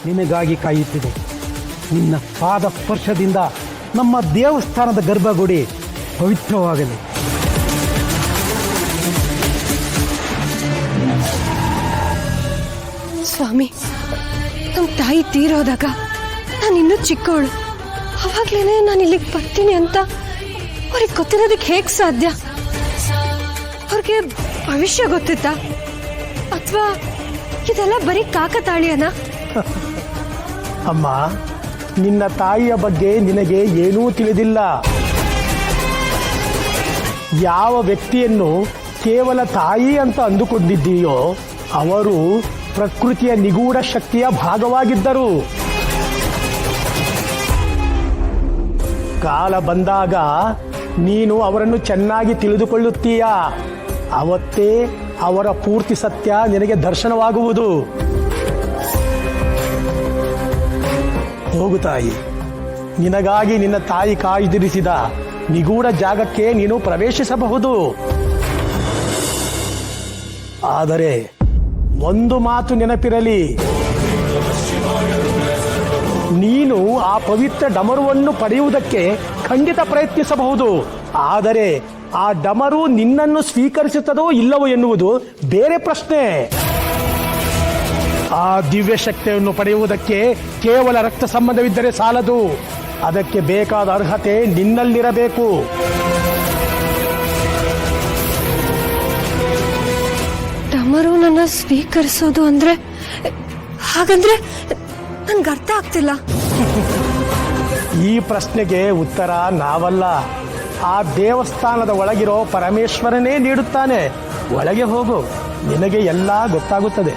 ನಿನಗಾಗಿ ಕಾಯುತ್ತಿದೆ. ನಿನ್ನ ಪಾದ ಸ್ಪರ್ಶದಿಂದ ನಮ್ಮ ದೇವಸ್ಥಾನದ ಗರ್ಭಗುಡಿ ಪವಿತ್ರವಾಗಲಿ. ಸ್ವಾಮಿ, ನಮ್ಮ ತಾಯಿ ತೀರೋದಾಗ ನಾನು ಇನ್ನೂ ಚಿಕ್ಕವಳು. ಅವಾಗ್ಲೇನೆ ನಾನು ಇಲ್ಲಿಗೆ ಬರ್ತೀನಿ ಅಂತ ಅವ್ರಿಗೆ ಗೊತ್ತಿರೋದಕ್ಕೆ ಹೇಗೆ ಸಾಧ್ಯ? ಅವ್ರಿಗೆ ಭವಿಷ್ಯ ಗೊತ್ತಿತ್ತಾ ಅಥವಾ ಇದೆಲ್ಲ ಬರೀ ಕಾಕತಾಳೀಯನ? ಅಮ್ಮ, ನಿನ್ನ ತಾಯಿಯ ಬಗ್ಗೆ ನಿನಗೆ ಏನೂ ತಿಳಿದಿಲ್ಲ. ಯಾವ ವ್ಯಕ್ತಿಯನ್ನು ಕೇವಲ ತಾಯಿ ಅಂತ ಅಂದುಕೊಂಡಿದ್ದೀಯೋ ಅವರು ಪ್ರಕೃತಿಯ ನಿಗೂಢ ಶಕ್ತಿಯ ಭಾಗವಾಗಿದ್ದರು. ಕಾಲ ಬಂದಾಗ ನೀನು ಅವರನ್ನು ಚೆನ್ನಾಗಿ ತಿಳಿದುಕೊಳ್ಳುತ್ತೀಯ. ಅವತ್ತೇ ಅವರ ಪೂರ್ತಿ ಸತ್ಯ ನಿನಗೆ ದರ್ಶನವಾಗುವುದು. ಹೋಗು ತಾಯಿ, ನಿನಗಾಗಿ ನಿನ್ನ ತಾಯಿ ಕಾಯ್ದಿರಿಸಿದ ನಿಗೂಢ ಜಾಗಕ್ಕೆ ನೀನು ಪ್ರವೇಶಿಸಬಹುದು. ಆದರೆ ಒಂದು ಮಾತು ನೆನಪಿರಲಿ, ನೀನು ಆ ಪವಿತ್ರ ಡಮರುವನ್ನು ಪಡೆಯುವುದಕ್ಕೆ ಖಂಡಿತ ಪ್ರಯತ್ನಿಸಬಹುದು. ಆದರೆ ಆ ಡಮರು ನಿನ್ನನ್ನು ಸ್ವೀಕರಿಸುತ್ತದೋ ಇಲ್ಲವೋ ಎನ್ನುವುದು ಬೇರೆ ಪ್ರಶ್ನೆ. ಆ ದಿವ್ಯ ಶಕ್ತಿಯನ್ನು ಪಡೆಯುವುದಕ್ಕೆ ಕೇವಲ ರಕ್ತ ಸಂಬಂಧವಿದ್ದರೆ ಸಾಲದು. ಅದಕ್ಕೆ ಬೇಕಾದ ಅರ್ಹತೆ ನಿನ್ನಲ್ಲಿರಬೇಕು. ಡಮರು ನನ್ನ ಸ್ವೀಕರಿಸೋದು ಅಂದ್ರೆ ಹಾಗಂದ್ರೆ ನನ್ಗೆ ಅರ್ಥ ಆಗ್ತಿಲ್ಲ. ಈ ಪ್ರಶ್ನೆಗೆ ಉತ್ತರ ನಾವಲ್ಲ, ಆ ದೇವಸ್ಥಾನದ ಒಳಗಿರೋ ಪರಮೇಶ್ವರನೇ ನೀಡುತ್ತಾನೆ. ಒಳಗೆ ಹೋಗು, ನಿನಗೆ ಎಲ್ಲ ಗೊತ್ತಾಗುತ್ತದೆ.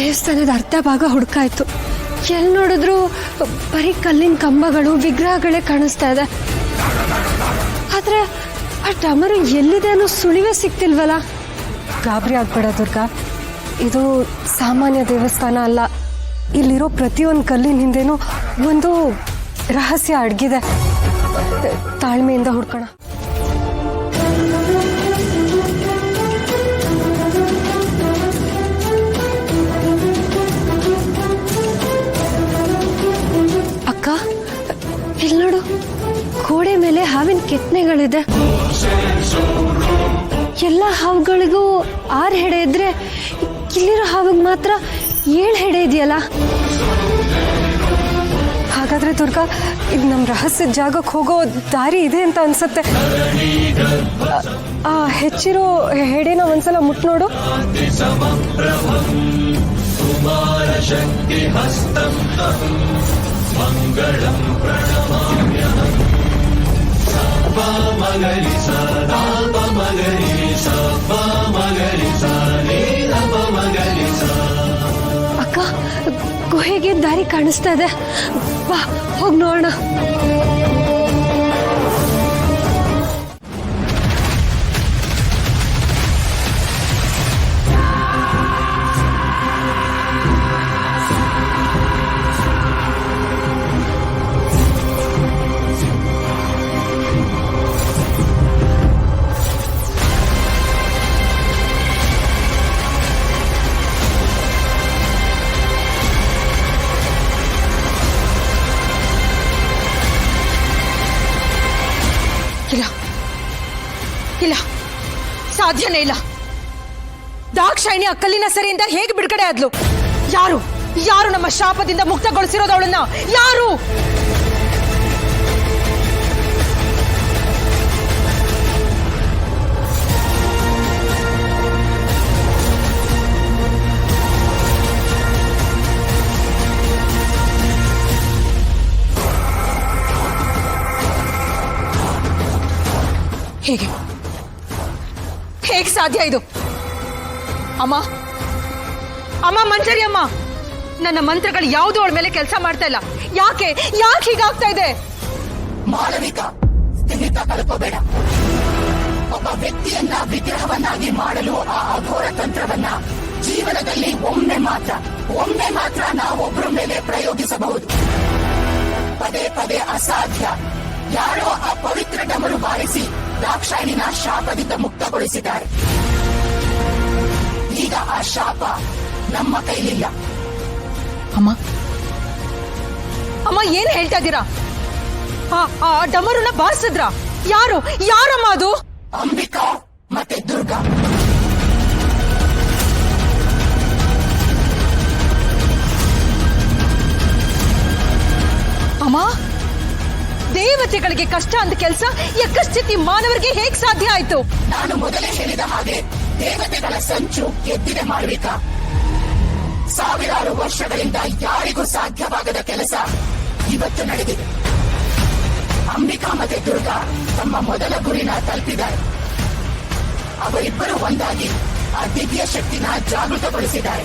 ದೇವಸ್ಥಾನದ ಅರ್ಧ ಭಾಗ ಹುಡುಕಾಯ್ತು. ಎಲ್ಲಿ ನೋಡಿದ್ರು ಬರೀ ಕಲ್ಲಿನ ಕಂಬಗಳು, ವಿಗ್ರಹಗಳೇ ಕಾಣಿಸ್ತಾ ಇದೆ. ಆದ್ರೆ ಆ ಡಮರು ಎಲ್ಲಿದೆ ಅನ್ನೋ ಸುಳಿವೇ ಸಿಕ್ತಿಲ್ವಲ್ಲ. ಗಾಬರಿ ಆಗ್ಬೇಡ ದುರ್ಗಾ, ಇದು ಸಾಮಾನ್ಯ ದೇವಸ್ಥಾನ ಅಲ್ಲ. ಇಲ್ಲಿರೋ ಪ್ರತಿಯೊಂದು ಕಲ್ಲಿನ ಹಿಂದೆನೂ ಒಂದು ರಹಸ್ಯ ಅಡಗಿದೆ. ತಾಳ್ಮೆಯಿಂದ ಹುಡ್ಕೋಣ. ಇಲ್ಲಿ ನೋಡು, ಗೋಡೆ ಮೇಲೆ ಹಾವಿನ ಕೆತ್ತನೆಗಳಿದೆ. ಎಲ್ಲ ಹಾವುಗಳಿಗೂ 6 ಹೆಡೆ ಇದ್ರೆ ಇಲ್ಲಿರೋ ಹಾವಿಗೆ ಮಾತ್ರ 7 ಹೆಡೆ ಇದೆಯಲ್ಲ. ಹಾಗಾದ್ರೆ ದುರ್ಗಾ, ಇದು ನಮ್ಮ ರಹಸ್ಯದ ಜಾಗಕ್ಕೆ ಹೋಗೋ ದಾರಿ ಇದೆ ಅಂತ ಅನ್ಸುತ್ತೆ. ಆ ಹೆಚ್ಚಿರೋ ಹೆಡೆನ ಒಂದ್ಸಲ ಮುಟ್ ನೋಡು. ಮಂಗಳಂ ಪ್ರಣಮಾಮ್ಯಹಂ ಸರ್ವಮಗರಿ ಸದಾಪಮಗರಿ ಸರ್ವಮಗರಿ ಸನೇರಪಮಗರಿ ಸ. ಅಕ್ಕ, ಗುಹೆಗೆ ದಾರಿ ಕಾಣಿಸ್ತಾ ಇದೆ. ಬಾ, ಹೋಗಿ ನೋಡೋಣ. ಇಲ್ಲ, ಸಾಧ್ಯನೇ ಇಲ್ಲ. ದಾಕ್ಷಾಯಿಣಿ ಆ ಕಲ್ಲಿನ ಸೆರೆಯಿಂದ ಹೇಗೆ ಬಿಡುಗಡೆ ಆದ್ಲು? ಯಾರು ಯಾರು ನಮ್ಮ ಶಾಪದಿಂದ ಮುಕ್ತಗೊಳಿಸಿರೋದು ಅವಳನ್ನ? ಯಾರು? ಹೇಗೆ ಹೇಗೆ ಸಾಧ್ಯ ಇದು? ಅಮ್ಮ ಅಮ್ಮ ಮಂಜರಿ ಅಮ್ಮ, ನನ್ನ ಮಂತ್ರಗಳು ಯಾವುದು ಅವಳ ಮೇಲೆ ಕೆಲಸ ಮಾಡ್ತಾ ಇಲ್ಲ. ಯಾಕೆ ಯಾಕೆ ಹೀಗಾಗ್ತಾ ಇದೆ? ಮಾಳವಿಕ, ಸ್ಥಿಮಿತ ಕಲ್ಪಬೇಡ. ಒಬ್ಬ ವ್ಯಕ್ತಿಯನ್ನ ವಿಗ್ರಹವನ್ನಾಗಿ ಮಾಡಲು ಆ ಅಘೋರ ತಂತ್ರವನ್ನ ಜೀವನದಲ್ಲಿ ಒಮ್ಮೆ ಮಾತ್ರ ನಾವೊಬ್ಬರ ಮೇಲೆ ಪ್ರಯೋಗಿಸಬಹುದು. ಪದೇ ಪದೇ ಅಸಾಧ್ಯ. ಯಾರೋ ಆ ಪವಿತ್ರ ಡಮರು ಬಾರಿಸಿ ದಾಕ್ಷಾಯಿಣಿನ ಶಾಪದಿಂದ ಮುಕ್ತಗೊಳಿಸಿದ್ದಾರೆ. ಈಗ ಆ ಶಾಪ ನಮ್ಮ ಕೈಲಿಲ್ಲ. ಅಮ್ಮ ಅಮ್ಮ, ಏನ್ ಹೇಳ್ತಾ ಇದ್ದೀರಾ? ಆ ಡಮರುನ ಬಾರಿಸಿದ್ರ? ಯಾರಮ್ಮ ಅದು? ಅಂಬಿಕಾ ಮತ್ತೆ ದುರ್ಗಾ. ಅಮ್ಮ, ದೇವತೆಗಳಿಗೆ ಕಷ್ಟ ಅಂದ ಕೆಲಸ ಯಕ್ಕಸ್ಥಿತಿ ಮಾನವರಿಗೆ ಹೇಗ್ ಸಾಧ್ಯ ಆಯ್ತು? ನಾನು ಮೊದಲೇ ಹೇಳಿದ ಹಾಗೆ ದೇವತೆಗಳ ಸಂಚು ಎದ್ದಿದೆ ಮಾಳವಿಕ. ಸಾವಿರಾರು ವರ್ಷಗಳಿಂದ ಯಾರಿಗೂ ಸಾಧ್ಯವಾಗದ ಕೆಲಸ ಇವತ್ತು ನಡೆದಿದೆ. ಅಂಬಿಕಾ ಮತ್ತೆ ದುರ್ಗಾ ತಮ್ಮ ಮೊದಲ ಗುರಿನ ತಲುಪಿದ್ದಾರೆ. ಅವರಿಬ್ಬರು ಒಂದಾಗಿ ಆ ದಿವ್ಯ ಶಕ್ತಿನ ಜಾಗೃತಗೊಳಿಸಿದ್ದಾರೆ.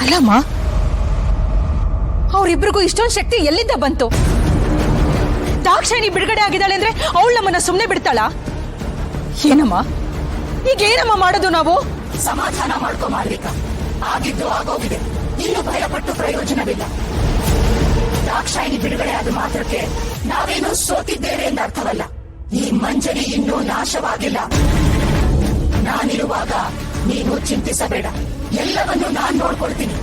ಅಲ್ಲಮ್ಮ, ಅವರಿಬ್ಬರಿಗೂ ಇಷ್ಟೊಂದು ಶಕ್ತಿ ಎಲ್ಲಿಂದ ಬಂತು? ದಾಕ್ಷಾಯಿಣಿ ಬಿಡುಗಡೆ ಆಗಿದ್ದಾಳೆ ಅಂದ್ರೆ ಅವಳು ನಮ್ಮನ್ನ ಸುಮ್ಮನೆ ಬಿಡ್ತಾಳ? ಏನಮ್ಮ ಈಗ ಏನಮ್ಮ ಮಾಡೋದು ನಾವು? ಸಮಾಧಾನ ಮಾಡ್ಕೊ ಮಾಳವಿಕ. ಆಗಿದ್ದು ಆಗೋಗಿದೆ. ಇನ್ನು ಭಯಪಟ್ಟು ಪ್ರಯೋಜನವಿಲ್ಲ. ದಾಕ್ಷಾಯಿಣಿ ಬಿಡುಗಡೆ ಆದ ಮಾತ್ರಕ್ಕೆ ನಾವೇನು ಸೋತಿದ್ದೇವೆ ಎಂದರ್ಥವಲ್ಲ. ಈ ಮಂಜರಿ ಇನ್ನೂ ನಾಶವಾಗಿಲ್ಲ. ನಾನಿರುವಾಗ ನೀನು ಚಿಂತಿಸಬೇಡ. ಎಲ್ಲವನ್ನೂ ನಾನ್ ನೋಡ್ಕೊಳ್ತೀನಿ.